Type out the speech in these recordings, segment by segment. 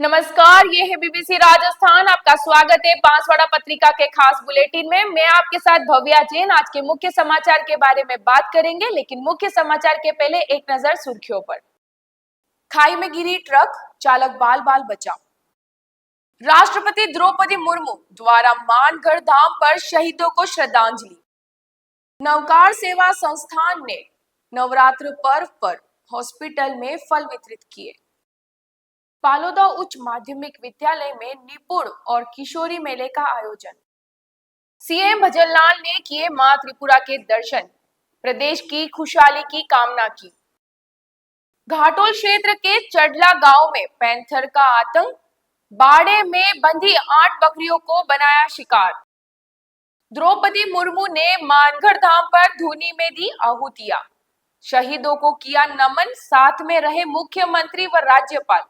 नमस्कार, ये है बीबीसी राजस्थान। आपका स्वागत है बांसवाड़ा पत्रिका के खास बुलेटिन में। मैं आपके साथ भव्या जैन। आज के मुख्य समाचार के बारे में बात करेंगे, लेकिन मुख्य समाचार के पहले एक नजर सुर्खियों पर। खाई में गिरी ट्रक, चालक बाल बाल बचा। राष्ट्रपति द्रौपदी मुर्मू द्वारा मानगढ़ धाम पर शहीदों को श्रद्धांजलि। नवकार सेवा संस्थान ने नवरात्र पर्व पर हॉस्पिटल में फल वितरित किए। पालोदा उच्च माध्यमिक विद्यालय में निपुण और किशोरी मेले का आयोजन। सीएम भजनलाल ने किए मां त्रिपुरा के दर्शन, प्रदेश की खुशहाली की कामना की। घाटोल क्षेत्र के चडला गांव में पैंथर का आतंक, बाड़े में बंधी 8 बकरियों को बनाया शिकार। द्रौपदी मुर्मू ने मानगढ़ धाम पर धूनी में दी आहुतियां, शहीदों को किया नमन, साथ में रहे मुख्यमंत्री व राज्यपाल।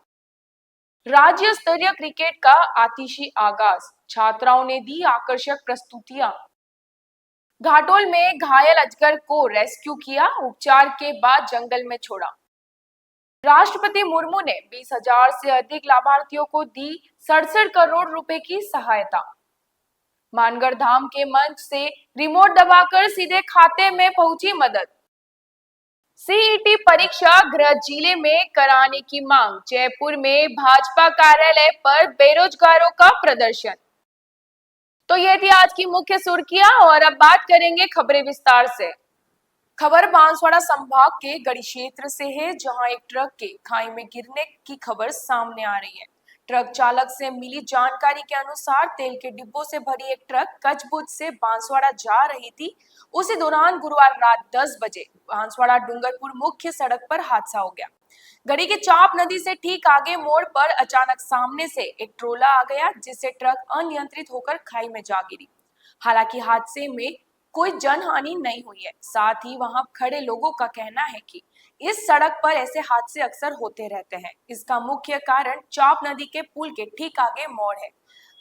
राज्य स्तरीय क्रिकेट का आतिशी आगाज, छात्राओं ने दी आकर्षक प्रस्तुतियां। घाटोल में घायल अजगर को रेस्क्यू किया, उपचार के बाद जंगल में छोड़ा। राष्ट्रपति मुर्मू ने 20,000 से अधिक लाभार्थियों को दी 67 करोड़ रुपए की सहायता। मानगढ़ धाम के मंच से रिमोट दबाकर सीधे खाते में पहुंची मदद। सीईटी परीक्षा गृह जिले में कराने की मांग, जयपुर में भाजपा कार्यालय पर बेरोजगारों का प्रदर्शन। तो ये थी आज की मुख्य सुर्खियां और अब बात करेंगे खबरें विस्तार से। खबर बांसवाड़ा संभाग के गढ़ी क्षेत्र से है, जहां एक ट्रक के खाई में गिरने की खबर सामने आ रही है। ट्रक चालक से मिली जानकारी के अनुसार तेल के डिब्बों से भरी एक ट्रक कचबुच से बांसवाड़ा जा रही थी। उसी दौरान गुरुवार रात 10 बजे बांसवाड़ा डूंगरपुर मुख्य सड़क पर हादसा हो गया। गढ़ी के चाप नदी से ठीक आगे मोड़ पर अचानक सामने से एक ट्रोला आ गया, जिससे ट्रक अनियंत्रित होकर खाई में जा गिरी। हालांकि हादसे में कोई जनहानि नहीं हुई है। साथ ही वहां खड़े लोगों का कहना है कि इस सड़क पर ऐसे हादसे अक्सर होते रहते हैं। इसका मुख्य कारण चाप नदी के पुल के ठीक आगे मोड़ है।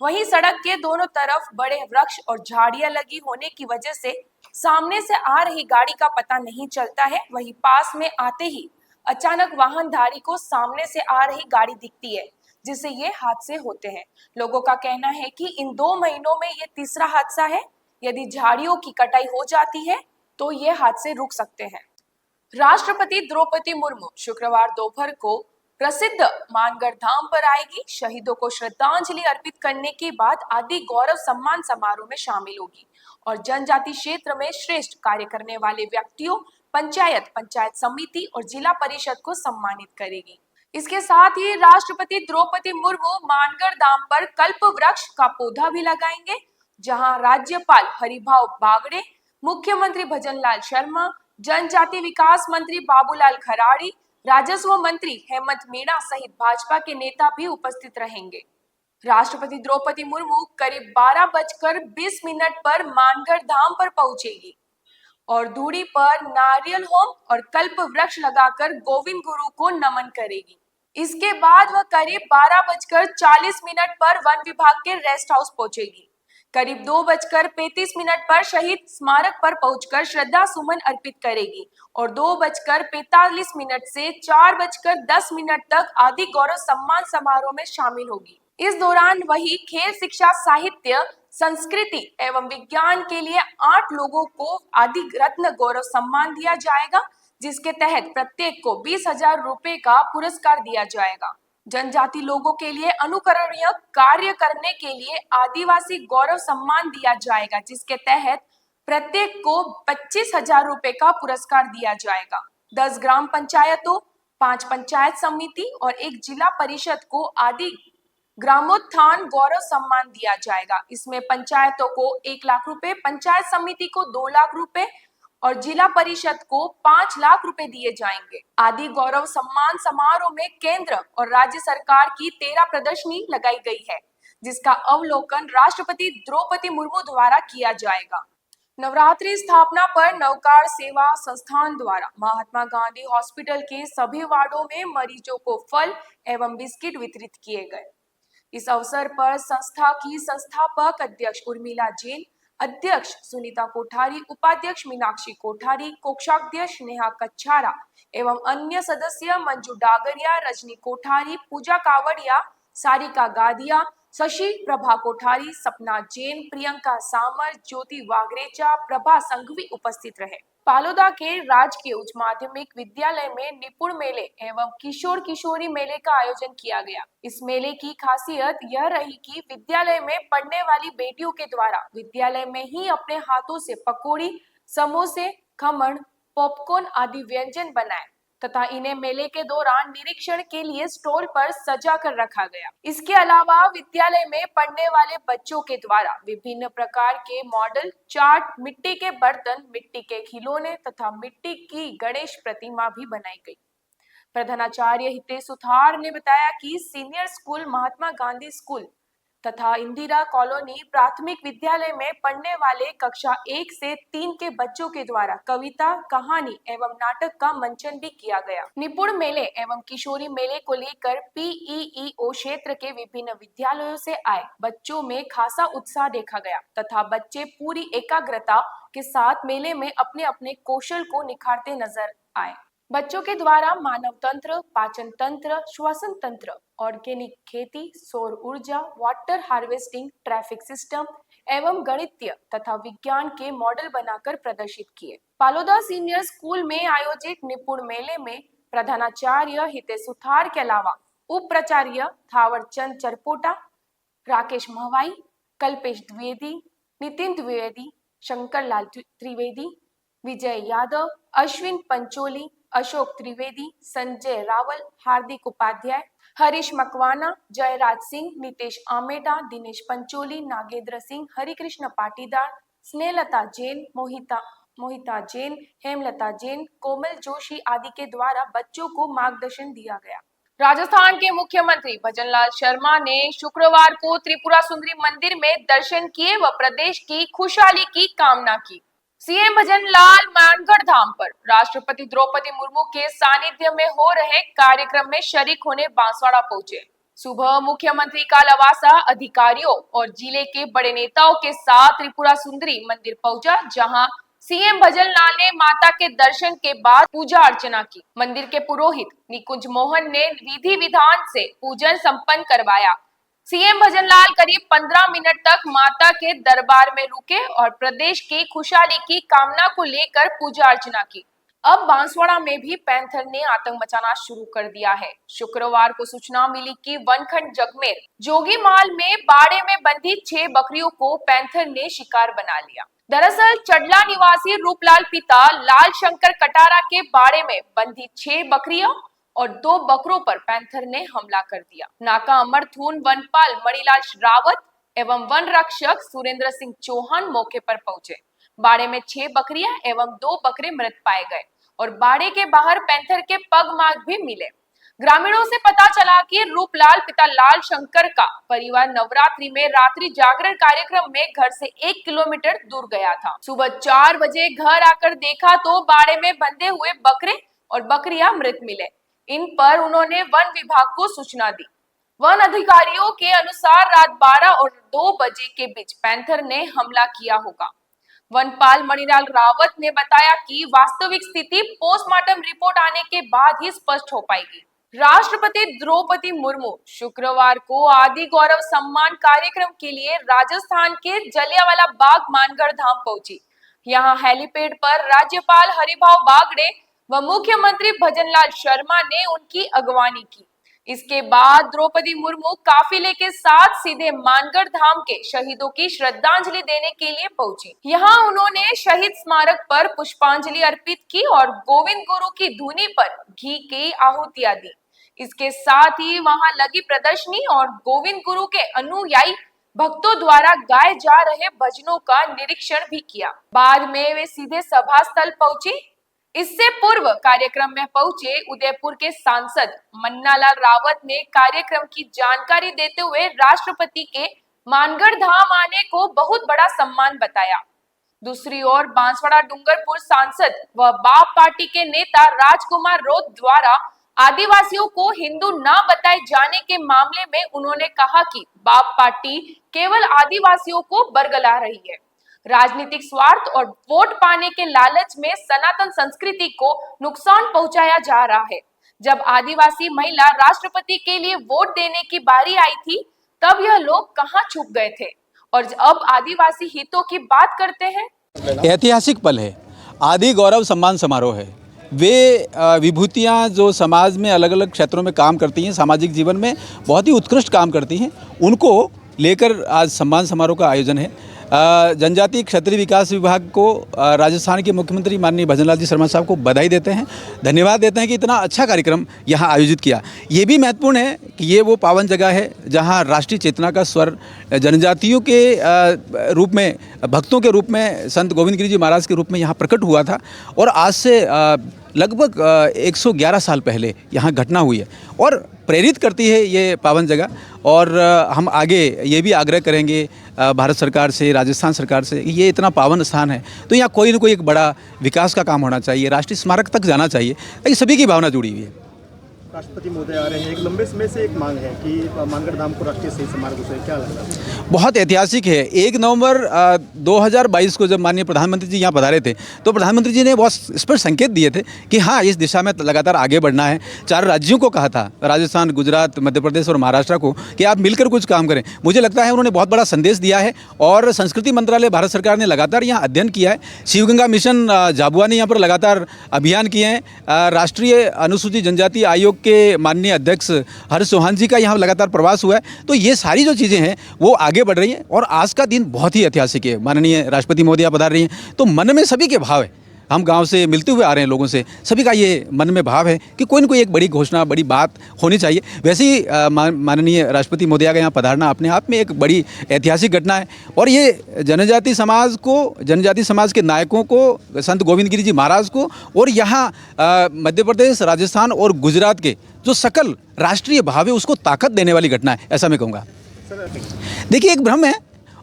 वहीं सड़क के दोनों तरफ बड़े वृक्ष और झाड़ियां लगी होने की वजह से सामने से आ रही गाड़ी का पता नहीं चलता है। वहीं पास में आते ही अचानक वाहनधारी को सामने से आ रही गाड़ी दिखती है, जिससे ये हादसे होते हैं। लोगों का कहना है कि इन 2 महीनों में ये तीसरा हादसा है। यदि झाड़ियों की कटाई हो जाती है तो ये हादसे रुक सकते हैं। राष्ट्रपति द्रौपदी मुर्मू शुक्रवार दोपहर को प्रसिद्ध मानगढ़ धाम पर आएगी। शहीदों को श्रद्धांजलि अर्पित करने के बाद आदि गौरव सम्मान समारोह में शामिल होगी और जनजाति क्षेत्र में श्रेष्ठ कार्य करने वाले व्यक्तियों, पंचायत समिति और जिला परिषद को सम्मानित करेगी। इसके साथ ही राष्ट्रपति द्रौपदी मुर्मू मानगढ़ धाम पर कल्प वृक्ष का पौधा भी लगाएंगे, जहां राज्यपाल हरिभाव बागड़े, मुख्यमंत्री भजनलाल शर्मा, जनजाति विकास मंत्री बाबूलाल खराड़ी, राजस्व मंत्री हेमंत मीणा सहित भाजपा के नेता भी उपस्थित रहेंगे। राष्ट्रपति द्रौपदी मुर्मू करीब 12:20 पर मानगढ़ धाम पर पहुंचेगी और धूड़ी पर नारियल होम और कल्प वृक्ष लगाकर गोविंद गुरु को नमन करेगी। इसके बाद वह करीब 12:40 पर वन विभाग के रेस्ट हाउस पहुंचेगी। करीब 2:35 पर शहीद स्मारक पर पहुंचकर श्रद्धा सुमन अर्पित करेगी और 2:45 से 4:10 तक आदि गौरव सम्मान समारोह में शामिल होगी। इस दौरान वही खेल, शिक्षा, साहित्य, संस्कृति एवं विज्ञान के लिए 8 लोगों को आदि रत्न गौरव सम्मान दिया जाएगा, जिसके तहत प्रत्येक को 20,000 रुपए का पुरस्कार दिया जाएगा। जनजाति लोगों के लिए अनुकरणीय कार्य करने के लिए आदिवासी गौरव सम्मान दिया जाएगा, जिसके तहत प्रत्येक को 25,000 रुपए का पुरस्कार दिया जाएगा। 10 ग्राम पंचायतों, 5 पंचायत समिति और 1 जिला परिषद को आदि ग्रामोत्थान गौरव सम्मान दिया जाएगा। इसमें पंचायतों को 1 लाख रुपए, पंचायत समिति को 2 लाख रुपए और जिला परिषद को 5 लाख रुपए दिए जाएंगे। आदि गौरव सम्मान समारोह में केंद्र और राज्य सरकार की 13 प्रदर्शनी लगाई गई है, जिसका अवलोकन राष्ट्रपति द्रौपदी मुर्मू द्वारा किया जाएगा। नवरात्रि स्थापना पर नवकार सेवा संस्थान द्वारा महात्मा गांधी हॉस्पिटल के सभी वार्डों में मरीजों को फल एवं बिस्किट वितरित किए गए। इस अवसर पर संस्था की संस्थापक अध्यक्ष उर्मिला जैन, अध्यक्ष सुनीता कोठारी, उपाध्यक्ष मीनाक्षी कोठारी, कोषाध्यक्ष नेहा कच्छारा एवं अन्य सदस्य मंजू डागरिया, रजनी कोठारी, पूजा कावड़िया सारिका गादिया, शशि प्रभा कोठारी, सपना जैन, प्रियंका सामर, ज्योति वागरेचा, प्रभा संघवी उपस्थित रहे। पालोदा के राजकीय उच्च माध्यमिक विद्यालय में निपुण मेले एवं किशोर किशोरी मेले का आयोजन किया गया। इस मेले की खासियत यह रही कि विद्यालय में पढ़ने वाली बेटियों के द्वारा विद्यालय में ही अपने हाथों से पकौड़ी, समोसे, खमण, पॉपकॉर्न आदि व्यंजन बनाए तथा इन्हें मेले के दौरान निरीक्षण के लिए स्टॉल पर सजा कर रखा गया। इसके अलावा विद्यालय में पढ़ने वाले बच्चों के द्वारा विभिन्न प्रकार के मॉडल, चार्ट, मिट्टी के बर्तन, मिट्टी के खिलौने तथा मिट्टी की गणेश प्रतिमा भी बनाई गई। प्रधानाचार्य हितेश सुथार ने बताया कि senior school, Mahatma Gandhi school तथा इंदिरा कॉलोनी प्राथमिक विद्यालय में पढ़ने वाले कक्षा 1 से 3 के बच्चों के द्वारा कविता, कहानी एवं नाटक का मंचन भी किया गया। निपुण मेले एवं किशोरी मेले को लेकर पीईईओ क्षेत्र के विभिन्न विद्यालयों से आए बच्चों में खासा उत्साह देखा गया तथा बच्चे पूरी एकाग्रता के साथ मेले में अपने अपने कौशल को निखारते नजर आए। बच्चों के द्वारा मानव तंत्र, पाचन तंत्र, श्वसन तंत्र, ऑर्गेनिक खेती, सौर ऊर्जा, वाटर हार्वेस्टिंग, ट्रैफिक सिस्टम एवं गणितीय तथा विज्ञान के मॉडल बनाकर प्रदर्शित किए। पालोदा सीनियर स्कूल में आयोजित निपुण मेले में प्रधानाचार्य हितेश सुथार के अलावा उप प्राचार्य थावरचंद चरपोटा, राकेश महवाई, कल्पेश द्विवेदी, नितिन द्विवेदी, शंकर लाल त्रिवेदी, विजय यादव, अश्विन पंचोली, अशोक त्रिवेदी, संजय रावल, हार्दिक उपाध्याय, हरीश मकवाना, जयराज सिंह, नितेश आमेडा, दिनेश पंचोली, नागेंद्र सिंह, हरिकृष्ण पाटीदार, स्नेहलता जैन, मोहिता जैन, हेमलता जैन, कोमल जोशी आदि के द्वारा बच्चों को मार्गदर्शन दिया गया। राजस्थान के मुख्यमंत्री भजनलाल शर्मा ने शुक्रवार को त्रिपुरा सुंदरी मंदिर में दर्शन किए व प्रदेश की खुशहाली की कामना की। सीएम भजनलाल मानगढ़ धाम पर राष्ट्रपति द्रौपदी मुर्मू के सानिध्य में हो रहे कार्यक्रम में शरीक होने बांसवाड़ा पहुंचे। सुबह मुख्यमंत्री का लवासा अधिकारियों और जिले के बड़े नेताओं के साथ त्रिपुरा सुंदरी मंदिर पहुंचा, जहां सीएम भजनलाल ने माता के दर्शन के बाद पूजा अर्चना की। मंदिर के पुरोहित निकुंज मोहन ने विधि विधान से पूजन संपन्न करवाया। सीएम भजनलाल करीब 15 मिनट तक माता के दरबार में रुके और प्रदेश की खुशहाली की कामना को लेकर पूजा अर्चना की। अब बांसवाड़ा में भी पैंथर ने आतंक मचाना शुरू कर दिया है। शुक्रवार को सूचना मिली कि वनखंड जगमेर जोगीमाल में बाड़े में बंधी 6 बकरियों को पैंथर ने शिकार बना लिया। दरअसल चडला निवासी रूपलाल पिता लाल शंकर कटारा के बाड़े में बंधी 6 बकरियों और 2 बकरों पर पैंथर ने हमला कर दिया। नाका अमरथून वनपाल मणिलाल रावत एवं वन रक्षक सुरेंद्र सिंह चौहान मौके पर पहुंचे। बाड़े में 6 बकरियां एवं 2 बकरे मृत पाए गए और बाड़े के बाहर पैंथर के पग मार्क भी मिले। ग्रामीणों से पता चला कि रूपलाल पिता लाल शंकर का परिवार नवरात्रि में रात्रि जागरण कार्यक्रम में घर से 1 किलोमीटर दूर गया था। सुबह 4 बजे घर आकर देखा तो बाड़े में बंधे हुए बकरे और बकरियां मृत मिले। इन पर उन्होंने वन विभाग को सूचना दी। वन अधिकारियों के अनुसार रात 12 और 2 बजे के बीच पैंथर ने हमला किया होगा। वनपाल मणिलाल रावत ने बताया कि वास्तविक स्थिति पोस्टमार्टम रिपोर्ट आने के बाद ही स्पष्ट हो पाएगी। राष्ट्रपति द्रौपदी मुर्मू शुक्रवार को आदि गौरव सम्मान कार्यक्रम के लिए राजस्थान के जलियांवाला बाग मानगढ़ धाम पहुंची। यहाँ हेलीपैड पर राज्यपाल हरिभाऊ बागड़े व मुख्यमंत्री भजनलाल शर्मा ने उनकी अगवानी की। इसके बाद द्रौपदी मुर्मू काफिले के साथ सीधे मानगढ़ धाम के शहीदों की श्रद्धांजलि देने के लिए पहुंची। यहाँ उन्होंने शहीद स्मारक पर पुष्पांजलि अर्पित की और गोविंद गुरु की धुनी पर घी की आहुतियां दी। इसके साथ ही वहां लगी प्रदर्शनी और गोविंद गुरु के अनुयायी भक्तों द्वारा गाए जा रहे भजनों का निरीक्षण भी किया। बाद में वे सीधे सभा स्थल पहुंची। इससे पूर्व कार्यक्रम में पहुंचे उदयपुर के सांसद मन्नालाल रावत ने कार्यक्रम की जानकारी देते हुए राष्ट्रपति के मानगढ़ धाम आने को बहुत बड़ा सम्मान बताया। दूसरी ओर बांसवाड़ा डूंगरपुर सांसद व बाप पार्टी के नेता राजकुमार रोत द्वारा आदिवासियों को हिंदू न बताए जाने के मामले में उन्होंने कहा कि बाप पार्टी केवल आदिवासियों को बरगला रही है। राजनीतिक स्वार्थ और वोट पाने के लालच में सनातन संस्कृति को नुकसान पहुंचाया जा रहा है। जब आदिवासी महिला राष्ट्रपति के लिए वोट देने की बारी आई थी, तब यह लोग कहां छुप गए थे? और अब आदिवासी हितों की बात करते हैं। ऐतिहासिक पल है, आदि गौरव सम्मान समारोह है। वे विभूतियाँ जो समाज में अलग अलग क्षेत्रों में काम करती हैं, सामाजिक जीवन में बहुत ही उत्कृष्ट काम करती हैं, उनको लेकर आज सम्मान समारोह का आयोजन है। जनजातीय क्षेत्रीय विकास विभाग को राजस्थान के मुख्यमंत्री माननीय भजनलाल जी शर्मा साहब को बधाई देते हैं, धन्यवाद देते हैं कि इतना अच्छा कार्यक्रम यहाँ आयोजित किया। ये भी महत्वपूर्ण है कि ये वो पावन जगह है जहाँ राष्ट्रीय चेतना का स्वर जनजातियों के रूप में, भक्तों के रूप में, संत गोविंद गिरि जी महाराज के रूप में यहाँ प्रकट हुआ था। और आज से लगभग 111 साल पहले यहाँ घटना हुई है और प्रेरित करती है ये पावन जगह। और हम आगे ये भी आग्रह करेंगे भारत सरकार से, राजस्थान सरकार से, ये इतना पावन स्थान है तो यहाँ कोई ना कोई एक बड़ा विकास का काम होना चाहिए, राष्ट्रीय स्मारक तक जाना चाहिए, ताकि सभी की भावना जुड़ी हुई है। राष्ट्रपति महोदय आ रहे हैं, एक लंबे समय से एक मांग है कि मांगड़ धाम को राष्ट्रीय शहीद स्मारक से, क्या लगता है? बहुत ऐतिहासिक है। 1 नवंबर 2022 को जब माननीय प्रधानमंत्री जी यहाँ पधारे थे तो प्रधानमंत्री जी ने बहुत स्पष्ट संकेत दिए थे कि हाँ, इस दिशा में लगातार आगे बढ़ना है। 4 राज्यों को कहा था, राजस्थान, गुजरात, मध्य प्रदेश और महाराष्ट्र को, कि आप मिलकर कुछ काम करें। मुझे लगता है उन्होंने बहुत बड़ा संदेश दिया है और संस्कृति मंत्रालय भारत सरकार ने लगातार यहाँ अध्ययन किया है। शिवगंगा मिशन झाबुआ ने यहाँ पर लगातार अभियान किए हैं। राष्ट्रीय अनुसूचित जनजाति आयोग के माननीय अध्यक्ष हर्ष चौहान जी का यहाँ लगातार प्रवास हुआ है। तो ये सारी जो चीज़ें हैं वो आगे बढ़ रही हैं और आज का दिन बहुत ही ऐतिहासिक है। माननीय राष्ट्रपति महोदया पधार रही हैं तो मन में सभी के भाव है। हम गांव से मिलते हुए आ रहे हैं लोगों से, सभी का ये मन में भाव है कि कोई ना कोई एक बड़ी घोषणा, बड़ी बात होनी चाहिए। वैसे ही माननीय राष्ट्रपति महोदया का यहाँ पधारना अपने आप में एक बड़ी ऐतिहासिक घटना है। और ये जनजाति समाज को, जनजाति समाज के नायकों को, संत गोविंद गिरि जी महाराज को और यहाँ मध्य प्रदेश, राजस्थान और गुजरात के जो सकल राष्ट्रीय भाव है उसको ताकत देने वाली घटना है, ऐसा मैं कहूँगा। देखिए, एक भ्रम है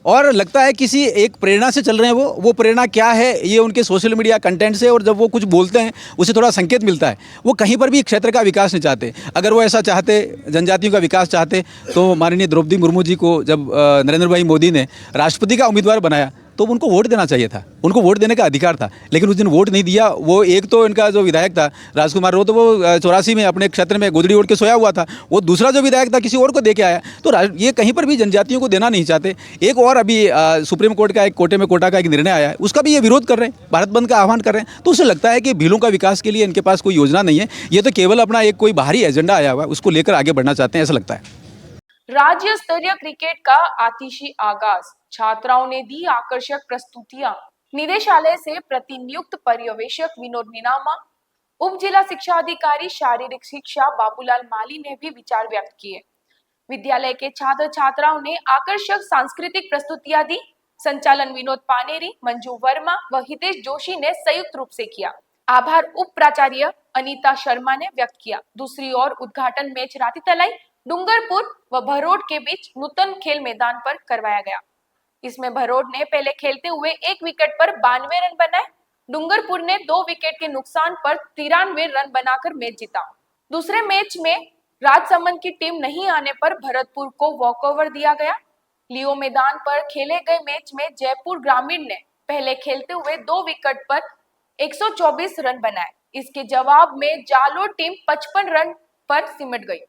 और लगता है किसी एक प्रेरणा से चल रहे हैं। वो प्रेरणा क्या है, ये उनके सोशल मीडिया कंटेंट से, और जब वो कुछ बोलते हैं उसे थोड़ा संकेत मिलता है। वो कहीं पर भी क्षेत्र का विकास नहीं चाहते। अगर वो ऐसा चाहते, जनजातियों का विकास चाहते, तो माननीय द्रौपदी मुर्मू जी को जब नरेंद्र भाई मोदी ने राष्ट्रपति का उम्मीदवार बनाया तो उनको वोट देना चाहिए था, उनको वोट देने का अधिकार था। लेकिन उस दिन वोट नहीं दिया। वो एक तो इनका जो विधायक था राजकुमार, वो तो वो 84 में अपने क्षेत्र में गुदड़ी ओढ़ के सोया हुआ था। वो दूसरा जो विधायक था किसी और को दे के आया। तो ये कहीं पर भी जनजातियों को देना नहीं चाहते। एक और अभी सुप्रीम कोर्ट का एक कोटे में कोटा का एक निर्णय आया है, उसका भी ये विरोध कर रहे हैं, भारत बंद का आह्वान कर रहे हैं। तो उसे लगता है कि भीलों का विकास के लिए इनके पास कोई योजना नहीं है। ये तो केवल अपना एक कोई बाहरी एजेंडा आया हुआ है, उसको लेकर आगे बढ़ना चाहते हैं, ऐसा लगता है। राज्य स्तरीय क्रिकेट का आतिशी आगाज, छात्राओं ने दी आकर्षक प्रस्तुतियां। निदेशालय से प्रतिनियुक्त पर्यवेक्षक विनोद नीनामा, उप जिला शिक्षा अधिकारी शारीरिक शिक्षा बाबूलाल माली ने भी विचार व्यक्त किए। विद्यालय के छात्र छात्राओं ने आकर्षक सांस्कृतिक प्रस्तुतियां दी। संचालन विनोद पानेरी, मंजू वर्मा व हितेश जोशी ने संयुक्त रूप से किया। आभार उप प्राचार्य अनीता शर्मा ने व्यक्त किया। दूसरी ओर उद्घाटन मैच रातीतलाई, डूंगरपुर व भरोड के बीच नूतन खेल मैदान पर करवाया गया। इसमें भरोड ने पहले खेलते हुए 1 विकेट पर 92 रन बनाए। डूंगरपुर ने 2 विकेट के नुकसान पर 93 रन बनाकर मैच जीता। दूसरे मैच में राजसमंद की टीम नहीं आने पर भरतपुर को वॉकओवर दिया गया। लियो मैदान पर खेले गए मैच में जयपुर ग्रामीण ने पहले खेलते हुए 2 विकेट पर 124 रन बनाए। इसके जवाब में जालोर टीम 55 रन पर सिमट गई।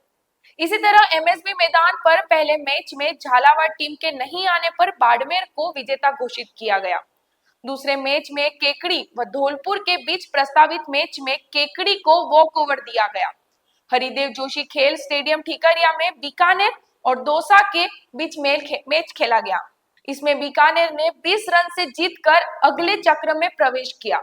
इसी तरह एमएसबी मैदान पर पहले मैच में झालावाड़ टीम के नहीं आने पर बाड़मेर को विजेता घोषित किया गया। दूसरे मैच में केकड़ी व धौलपुर के बीच प्रस्तावित मैच में केकड़ी को वॉकओवर दिया गया। हरिदेव जोशी खेल स्टेडियम ठीकरिया में बीकानेर और दौसा के बीच मैच खेला गया। इसमें बीकानेर ने 20 रन से जीतकर अगले चक्र में प्रवेश किया।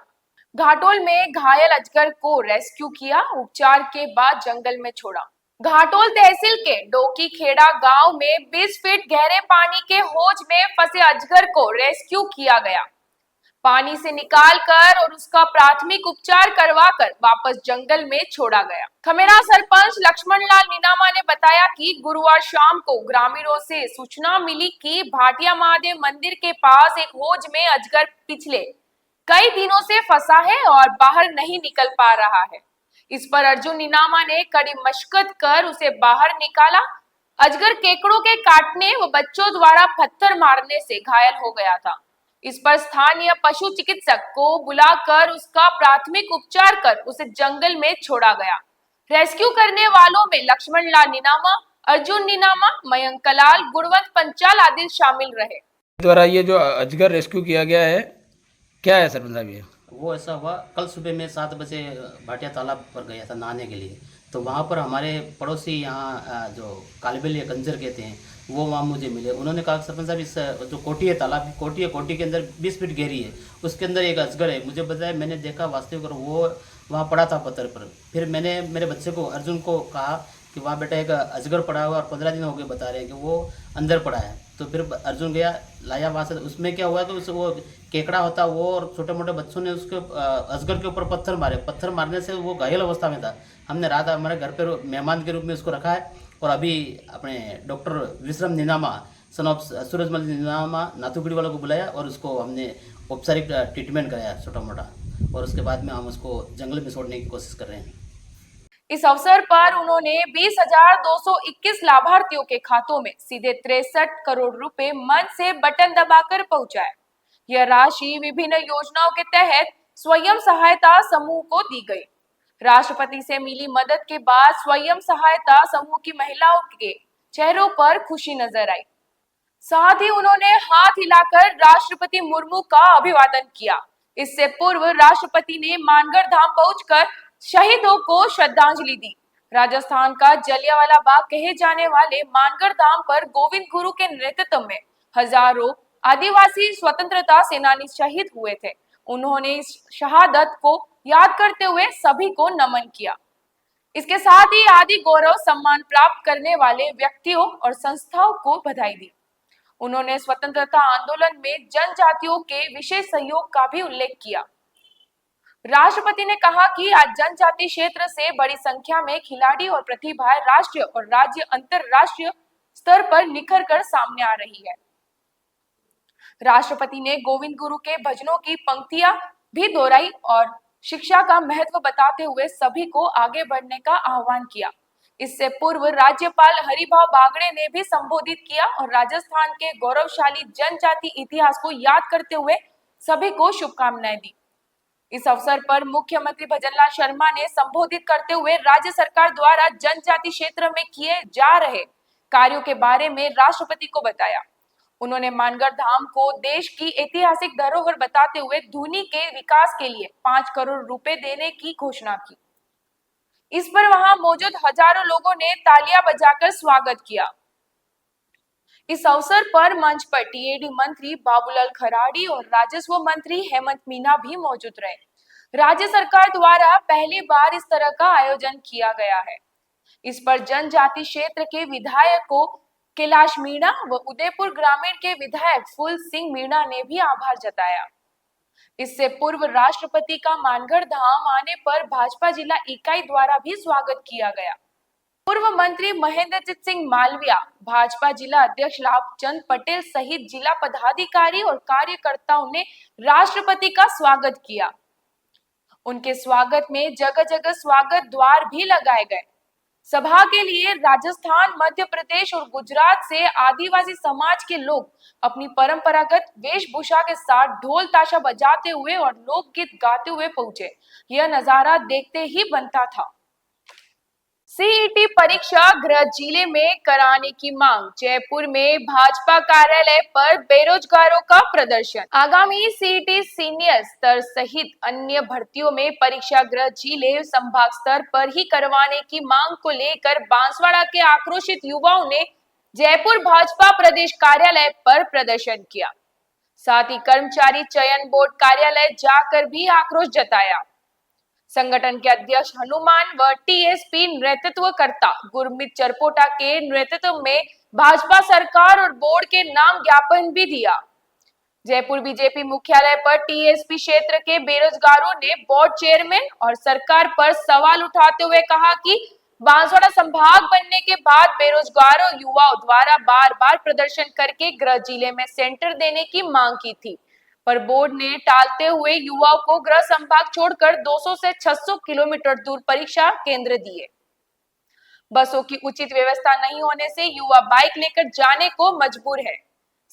घाटोल में घायल अजगर को रेस्क्यू किया, उपचार के बाद जंगल में छोड़ा। घाटोल तहसील के डोकी खेड़ा गांव में 20 फीट गहरे पानी के हौज में फंसे अजगर को रेस्क्यू किया गया। पानी से निकालकर और उसका प्राथमिक उपचार करवाकर वापस जंगल में छोड़ा गया। खमेरा सरपंच लक्ष्मण लाल नीनामा ने बताया कि गुरुवार शाम को ग्रामीणों से सूचना मिली कि भाटिया महादेव मंदिर के पास एक हौज में अजगर पिछले कई दिनों से फंसा है और बाहर नहीं निकल पा रहा है। इस पर अर्जुन नीनामा ने कड़ी मशक्कत कर उसे बाहर निकाला। अजगर केकड़ों के काटने व बच्चों द्वारा पत्थर मारने से घायल हो गया था। इस पर स्थानीय पशु चिकित्सक को बुलाकर उसका प्राथमिक उपचार कर उसे जंगल में छोड़ा गया। रेस्क्यू करने वालों में लक्ष्मण लाल नीनामा, अर्जुन नीनामा, मयंक कलाल, गुणवंत पंचाल आदि शामिल रहे। द्वारा ये जो अजगर रेस्क्यू किया गया है, क्या है सरपंच साहब ये? वो ऐसा हुआ, कल सुबह मैं 7 बजे भाटिया तालाब पर गया था नहाने के लिए। तो वहाँ पर हमारे पड़ोसी यहाँ जो कालबेल या गंजर कहते हैं, वो वहाँ मुझे मिले। उन्होंने कहा सरपंच साहब इस जो कोठी है, तालाब की कोठी है, कोठी के अंदर 20 फीट गहरी है, उसके अंदर एक अजगर है। मुझे बताया, मैंने देखा वास्तविक, और वो वहाँ पड़ा था पत्थर पर। फिर मैंने मेरे बच्चे को, अर्जुन को, कहा कि वहाँ बेटा एक अजगर पड़ा हुआ, और 15 दिन हो गए बता रहे हैं कि वो अंदर पड़ा है। तो फिर अर्जुन गया, लाया वहाँ से। उसमें क्या हुआ कि उस वो केकड़ा होता वो और छोटे मोटे बच्चों ने उसके अजगर के ऊपर पत्थर मारे। पत्थर मारने से वो घायल अवस्था में था। हमने रात हमारे घर पर मेहमान के रूप में उसको रखा है, और अभी अपने doctor Vishram Ninama, son of Surajmal Ninama, Nathuguri वालों को बुलाया, और उसको हमने औपचारिक ट्रीटमेंट कराया छोटा मोटा, और उसके बाद में हम उसको जंगल में छोड़ने की कोशिश कर रहे हैं। इस अवसर पर उन्होंने 20,221 लाभार्थियों के खातों में सीधे 63 करोड़ रुपए मन से बटन दबाकर पहुंचाए। यह राशि विभिन्न योजनाओं के तहत स्वयं सहायता समूह को दी गई। राष्ट्रपति से मिली मदद के बाद स्वयं सहायता समूह की महिलाओं के चेहरों पर खुशी नजर आई। साथ ही उन्होंने हाथ हिलाकर राष्ट्रपति मुर्मू का अभिवादन किया। इससे पूर्व राष्ट्रपति ने मानगढ़ धाम पहुंचकर शहीदों को श्रद्धांजलि दी। राजस्थान का जलियांवाला बाग कहे जाने वाले मानगढ़ धाम पर गोविंद गुरु के नेतृत्व में हजारों आदिवासी स्वतंत्रता सेनानी शहीद हुए थे। उन्होंने इस शहादत को याद करते हुए सभी को नमन किया। इसके साथ ही आदि गौरव सम्मान प्राप्त करने वाले व्यक्तियों और संस्थाओं को बधाई दी। उन्होंने स्वतंत्रता आंदोलन में जनजातियों के विशेष सहयोग का भी उल्लेख किया। राष्ट्रपति ने कहा कि आज जनजाति क्षेत्र से बड़ी संख्या में खिलाड़ी और प्रतिभाएं राष्ट्रीय और राज्य अंतरराष्ट्रीय स्तर पर निखर कर सामने आ रही है। राष्ट्रपति ने गोविंद गुरु के भजनों की पंक्तियां भी दोहराई और शिक्षा का महत्व बताते हुए सभी को आगे बढ़ने का आह्वान किया। इससे पूर्व राज्यपाल हरिभाऊ बागड़े ने भी संबोधित किया और राजस्थान के गौरवशाली जनजाति इतिहास को याद करते हुए सभी को शुभकामनाएं दी। इस अवसर पर मुख्यमंत्री भजनलाल शर्मा ने संबोधित करते हुए राज्य सरकार द्वारा जनजाति क्षेत्र में किए जा रहे कार्यों के बारे में राष्ट्रपति को बताया। उन्होंने मानगढ़ धाम को देश की ऐतिहासिक धरोहर बताते हुए धुनी के विकास के लिए 5 करोड़ रुपए देने की घोषणा की। इस पर वहां मौजूद हजारों लोगों ने तालियां बजाकर स्वागत किया। इस अवसर पर मंच पर टीएडी मंत्री बाबूलाल खराड़ी और राजस्व मंत्री हेमंत मीना भी मौजूद रहे। राज्य सरकार द्वारा पहली बार इस तरह का आयोजन किया गया है। इस पर जनजाति क्षेत्र के विधायकों कैलाश मीणा व उदयपुर ग्रामीण के विधायक फूल सिंह मीणा ने भी आभार जताया। इससे पूर्व राष्ट्रपति का मानगढ़ धाम आने पर भाजपा जिला इकाई द्वारा भी स्वागत किया गया। पूर्व मंत्री महेंद्रजीत सिंह मालविया, भाजपा जिला अध्यक्ष लाभचंद पटेल सहित जिला पदाधिकारी और कार्यकर्ताओं ने राष्ट्रपति का स्वागत किया। उनके स्वागत में जगह जगह स्वागत द्वार भी लगाए गए। सभा के लिए राजस्थान, मध्य प्रदेश और गुजरात से आदिवासी समाज के लोग अपनी परंपरागत वेशभूषा के साथ ढोल ताशा बजाते हुए और लोकगीत गाते हुए पहुंचे। यह नजारा देखते ही बनता था। सीईटी परीक्षा गृह जिले में कराने की मांग। जयपुर में भाजपा कार्यालय पर बेरोजगारों का प्रदर्शन। आगामी सीईटी सीनियर स्तर सहित अन्य भर्तियों में परीक्षा गृह जिले संभाग स्तर पर ही करवाने की मांग को लेकर बांसवाड़ा के आक्रोशित युवाओं ने जयपुर भाजपा प्रदेश कार्यालय पर प्रदर्शन किया। साथ ही कर्मचारी चयन बोर्ड कार्यालय जाकर भी आक्रोश जताया। संगठन के अध्यक्ष हनुमान व टीएसपी नेतृत्वकर्ता गुरमीत चरपोटा के नेतृत्व में भाजपा सरकार और बोर्ड के नाम ज्ञापन भी दिया। जयपुर बीजेपी मुख्यालय पर टीएसपी क्षेत्र के बेरोजगारों ने बोर्ड चेयरमैन और सरकार पर सवाल उठाते हुए कहा कि बांसवाड़ा संभाग बनने के बाद बेरोजगारों युवाओं द्वारा बार बार प्रदर्शन करके गृह जिले में सेंटर देने की मांग की थी, पर बोर्ड ने टालते हुए युवाओं को गृह संभाग छोड़कर 200 से 600 किलोमीटर दूर परीक्षा केंद्र दिए। बसों की उचित व्यवस्था नहीं होने से युवा बाइक लेकर जाने को मजबूर है।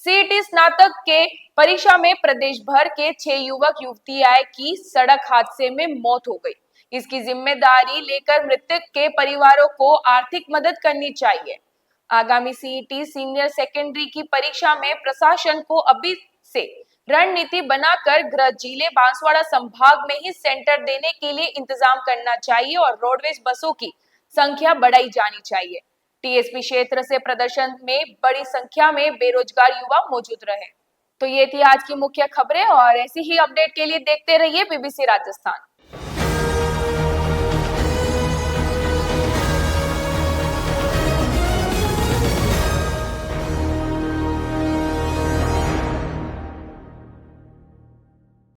सीईटी स्नातक के परीक्षा में प्रदेश भर के 6 युवक युवतियां की सड़क हादसे में मौत हो गई। इसकी जिम्मेदारी लेकर मृतक के परिवारों को आर्थिक मदद करनी चाहिए। आगामी सीईटी सीनियर सेकेंडरी की परीक्षा में प्रशासन को अभी से रणनीति बनाकर गृह जिले बांसवाड़ा संभाग में ही सेंटर देने के लिए इंतजाम करना चाहिए और रोडवेज बसों की संख्या बढ़ाई जानी चाहिए। टीएसपी क्षेत्र से प्रदर्शन में बड़ी संख्या में बेरोजगार युवा मौजूद रहे। तो ये थी आज की मुख्य खबरें और ऐसी ही अपडेट के लिए देखते रहिए बीबीसी राजस्थान।